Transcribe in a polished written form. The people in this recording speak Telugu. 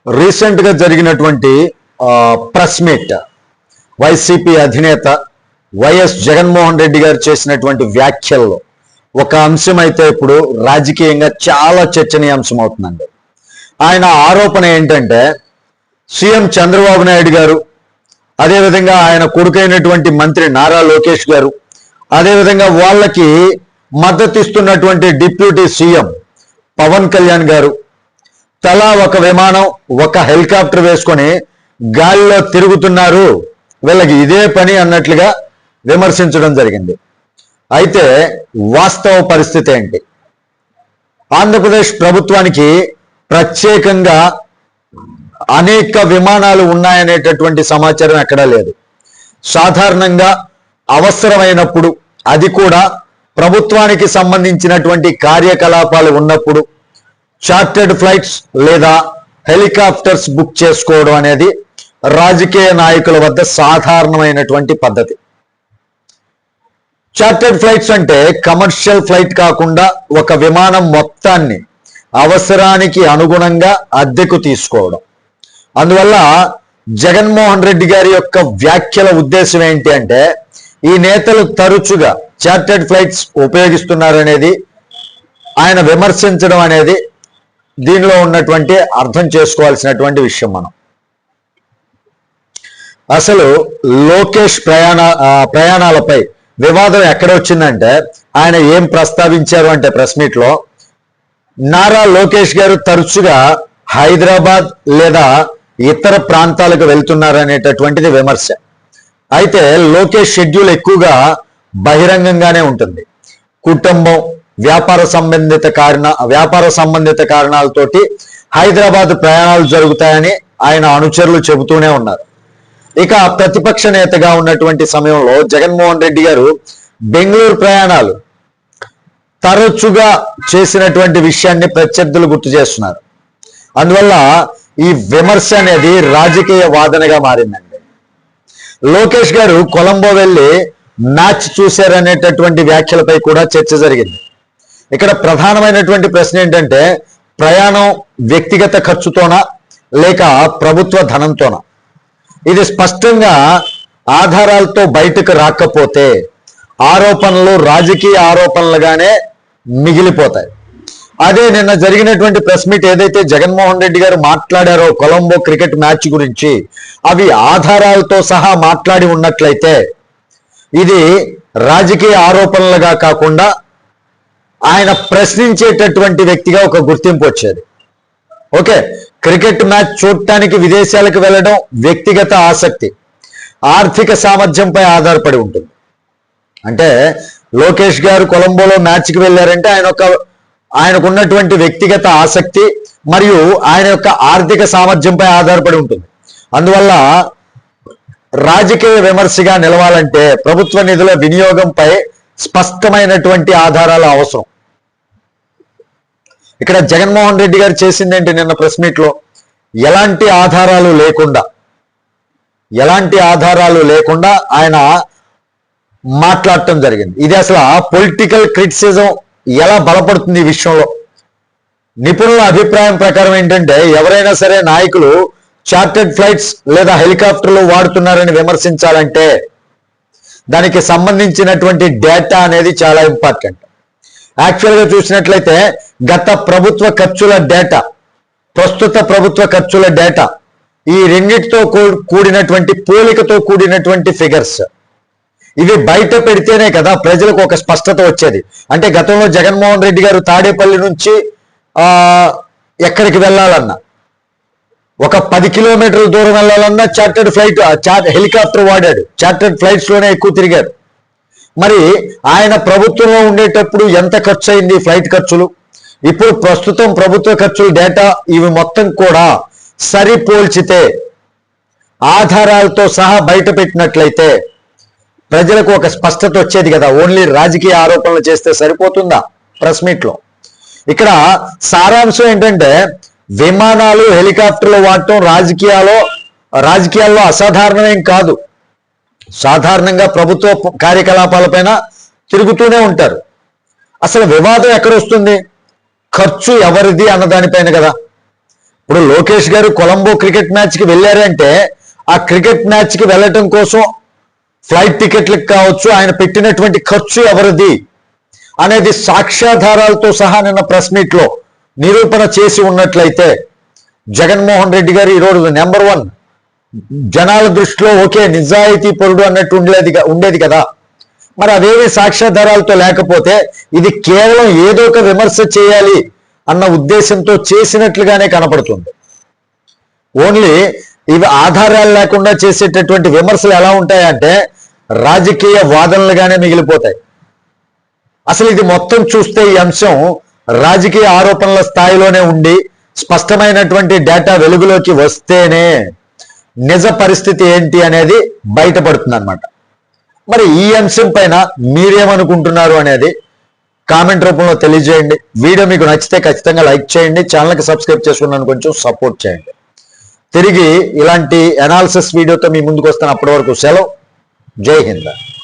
రీసెంట్ గా జరిగినటువంటి ప్రెస్ మీట్ వైసీపీ అధినేత వైఎస్ జగన్మోహన్ రెడ్డి గారు చేసినటువంటి వ్యాఖ్యల్లో ఒక అంశం అయితే ఇప్పుడు రాజకీయంగా చాలా చర్చనీయాంశం అవుతుందండి. ఆయన ఆరోపణ ఏంటంటే సీఎం చంద్రబాబు నాయుడు గారు, అదేవిధంగా ఆయన కొడుకైనటువంటి మంత్రి నారా లోకేష్ గారు, అదేవిధంగా వాళ్ళకి మద్దతు ఇస్తున్నటువంటి డిప్యూటీ సీఎం పవన్ కళ్యాణ్ గారు తలా ఒక విమానం, ఒక హెలికాప్టర్ వేసుకొని గాలిలో తిరుగుతున్నారు, వీళ్ళకి ఇదే పని అన్నట్లుగా విమర్శించడం జరిగింది. అయితే వాస్తవ పరిస్థితి ఏంటి? ఆంధ్రప్రదేశ్ ప్రభుత్వానికి ప్రత్యేకంగా అనేక విమానాలు ఉన్నాయనేటటువంటి సమాచారం ఎక్కడా లేదు. సాధారణంగా అవసరమైనప్పుడు, అది కూడా ప్రభుత్వానికి సంబంధించినటువంటి కార్యకలాపాలు ఉన్నప్పుడు చార్టర్డ్ ఫ్లైట్స్ లేదా హెలికాప్టర్స్ బుక్ చేసుకోవడం అనేది రాజకీయ నాయకుల వద్ద సాధారణమైనటువంటి పద్ధతి. చార్టర్డ్ ఫ్లైట్స్ అంటే కమర్షియల్ ఫ్లైట్ కాకుండా ఒక విమానం మొత్తాన్ని అవసరానికి అనుగుణంగా అద్దెకు తీసుకోవడం. అందువల్ల జగన్మోహన్ రెడ్డి గారి యొక్క వ్యాఖ్యల ఉద్దేశం ఏంటి అంటే, ఈ నేతలు తరచుగా చార్టర్డ్ ఫ్లైట్స్ ఉపయోగిస్తున్నారనేది ఆయన విమర్శించడం అనేది దీనిలో ఉన్నటువంటి అర్థం చేసుకోవాల్సినటువంటి విషయం. మనం అసలు లోకేష్ ప్రయాణాలపై వివాదం ఎక్కడ వచ్చిందంటే, ఆయన ఏం ప్రస్తావించారు అంటే ప్రెస్ మీట్ లో, నారా లోకేష్ గారు తరచుగా హైదరాబాద్ లేదా ఇతర ప్రాంతాలకు వెళ్తున్నారనేటటువంటిది విమర్శ. అయితే లోకేష్ షెడ్యూల్ ఎక్కువగా బహిరంగంగానే ఉంటుంది. కుటుంబం, వ్యాపార సంబంధిత కారణాలతోటి హైదరాబాద్ ప్రయాణాలు జరుగుతాయని ఆయన అనుచరులు చెబుతూనే ఉన్నారు. ఇక ప్రతిపక్ష నేతగా ఉన్నటువంటి సమయంలో జగన్మోహన్ రెడ్డి గారు బెంగళూరు ప్రయాణాలు తరచుగా చేసినటువంటి విషయాన్ని ప్రత్యర్థులు గుర్తు చేస్తున్నారు. అందువల్ల ఈ విమర్శ అనేది రాజకీయ వాదనగా మారిందండి. లోకేష్ గారు కొలంబో వెళ్ళి మ్యాచ్ చూశారనేటటువంటి వ్యాఖ్యలపై కూడా చర్చ జరిగింది. ఇక్కడ ప్రధానమైనటువంటి ప్రశ్న ఏంటంటే, ప్రయాణం వ్యక్తిగత ఖర్చుతోనా లేక ప్రభుత్వ ధనంతోనా? ఇది స్పష్టంగా ఆధారాలతో బయటకు రాకపోతే ఆరోపణలు రాజకీయ ఆరోపణలుగానే మిగిలిపోతాయి. అదే నిన్న జరిగినటువంటి ప్రెస్ మీట్ ఏదైతే జగన్మోహన్ రెడ్డి గారు మాట్లాడారో కొలంబో క్రికెట్ మ్యాచ్ గురించి, అవి ఆధారాలతో సహా మాట్లాడి ఉన్నట్లయితే ఇది రాజకీయ ఆరోపణలుగా కాకుండా ఆయన ప్రశ్నించేటటువంటి వ్యక్తిగా ఒక గుర్తింపు వచ్చేది. ఓకే, క్రికెట్ మ్యాచ్ చూడటానికి విదేశాలకు వెళ్ళడం వ్యక్తిగత ఆసక్తి, ఆర్థిక సామర్థ్యంపై ఆధారపడి ఉంటుంది. అంటే లోకేష్ గారు కొలంబోలో మ్యాచ్కి వెళ్ళారంటే ఆయనకున్నటువంటి వ్యక్తిగత ఆసక్తి మరియు ఆయన యొక్క ఆర్థిక సామర్థ్యంపై ఆధారపడి ఉంటుంది. అందువల్ల రాజకీయ విమర్శగా నిలవాలంటే ప్రభుత్వ నిధుల వినియోగంపై స్పష్టమైనటువంటి ఆధారాలు అవసరం. ఇక్కడ జగన్మోహన్ రెడ్డి గారు చేసిందేంటి? నిన్న ప్రెస్ మీట్ లో ఎలాంటి ఆధారాలు లేకుండా ఆయన మాట్లాడటం జరిగింది. ఇది అసలు పొలిటికల్ క్రిటిసిజం ఎలా బలపడుతుంది ఈ విషయంలో? నిపుణుల అభిప్రాయం ప్రకారం ఏంటంటే, ఎవరైనా సరే నాయకులు చార్టర్డ్ ఫ్లైట్స్ లేదా హెలికాప్టర్లు వాడుతున్నారని విమర్శించాలంటే దానికి సంబంధించినటువంటి డేటా అనేది చాలా ఇంపార్టెంట్. యాక్చువల్గా చూసినట్లయితే గత ప్రభుత్వ ఖర్చుల డేటా, ప్రస్తుత ప్రభుత్వ ఖర్చుల డేటా, ఈ రెండింటితో కూడినటువంటి పోలికతో కూడినటువంటి ఫిగర్స్, ఇవి బయట పెడితేనే కదా ప్రజలకు ఒక స్పష్టత వచ్చేది. అంటే గతంలో జగన్మోహన్ రెడ్డి గారు తాడేపల్లి నుంచి ఎక్కడికి వెళ్ళాలన్నా, ఒక 10 కిలోమీటర్ల దూరం వెళ్ళాలన్నా హెలికాప్టర్ వాడాడు. చార్టర్డ్ ఫ్లైట్స్ లోనే ఎక్కువ తిరిగారు. మరి ఆయన ప్రభుత్వంలో ఉండేటప్పుడు ఎంత ఖర్చు అయింది ఫ్లైట్ ఖర్చులు, ఇప్పుడు ప్రస్తుతం ప్రభుత్వ ఖర్చుల డేటా, ఇవి మొత్తం కూడా సరిపోల్చితే ఆధారాలతో సహా బయట పెట్టినట్లయితే ప్రజలకు ఒక స్పష్టత వచ్చేది కదా. ఓన్లీ రాజకీయ ఆరోపణలు చేస్తే సరిపోతుందా ప్రెస్ మీట్ లో? ఇక్కడ సారాంశం ఏంటంటే, విమానాలు, హెలికాప్టర్లు వాడటం రాజకీయాల్లో అసాధారణమేం కాదు. సాధారణంగా ప్రభుత్వ కార్యకలాపాలపైన తిరుగుతూనే ఉంటారు. అసలు వివాదం ఎక్కడ వస్తుంది? ఖర్చు ఎవరిది అన్న దానిపైన కదా. ఇప్పుడు లోకేష్ గారు కొలంబో క్రికెట్ మ్యాచ్ కి వెళ్ళారంటే ఆ క్రికెట్ మ్యాచ్ కి వెళ్ళటం కోసం ఫ్లైట్ టికెట్లకు కావచ్చు, ఆయన పెట్టినటువంటి ఖర్చు ఎవరిది అనేది సాక్ష్యాధారాలతో సహా నిన్న ప్రెస్ మీట్ లో నిరూపణ చేసి ఉన్నట్లయితే జగన్మోహన్ రెడ్డి గారు ఈరోజు నెంబర్ 1 జనాల దృష్టిలో ఓకే నిజాయితీ పరుడు అన్నట్టు ఉండేది కదా. మరి అదేమి సాక్ష్యాధారాలతో లేకపోతే ఇది కేవలం ఏదో ఒక విమర్శ చేయాలి అన్న ఉద్దేశంతో చేసినట్లుగానే కనపడుతుంది. ఓన్లీ ఇవి ఆధారాలు లేకుండా చేసేటటువంటి విమర్శలు ఎలా ఉంటాయంటే రాజకీయ వాదనలుగానే మిగిలిపోతాయి. అసలు ఇది మొత్తం చూస్తే ఈ అంశం రాజకీయ ఆరోపణల స్థాయిలోనే ఉండి స్పష్టమైనటువంటి డేటా వెలుగులోకి వస్తేనే నిజ పరిస్థితి ఏంటి అనేది బయటపడుతుంది అన్నమాట. మరి ఈ అంశం పైన మీరేమనుకుంటున్నారు అనేది కామెంట్ రూపంలో తెలియజేయండి. వీడియో మీకు నచ్చితే ఖచ్చితంగా లైక్ చేయండి, ఛానల్కి సబ్స్క్రైబ్ చేసుకున్నాను కొంచెం సపోర్ట్ చేయండి. తిరిగి ఇలాంటి అనాలిసిస్ వీడియోతో మీ ముందుకు వస్తాను. అప్పటి వరకు సెలవు. జై హింద్.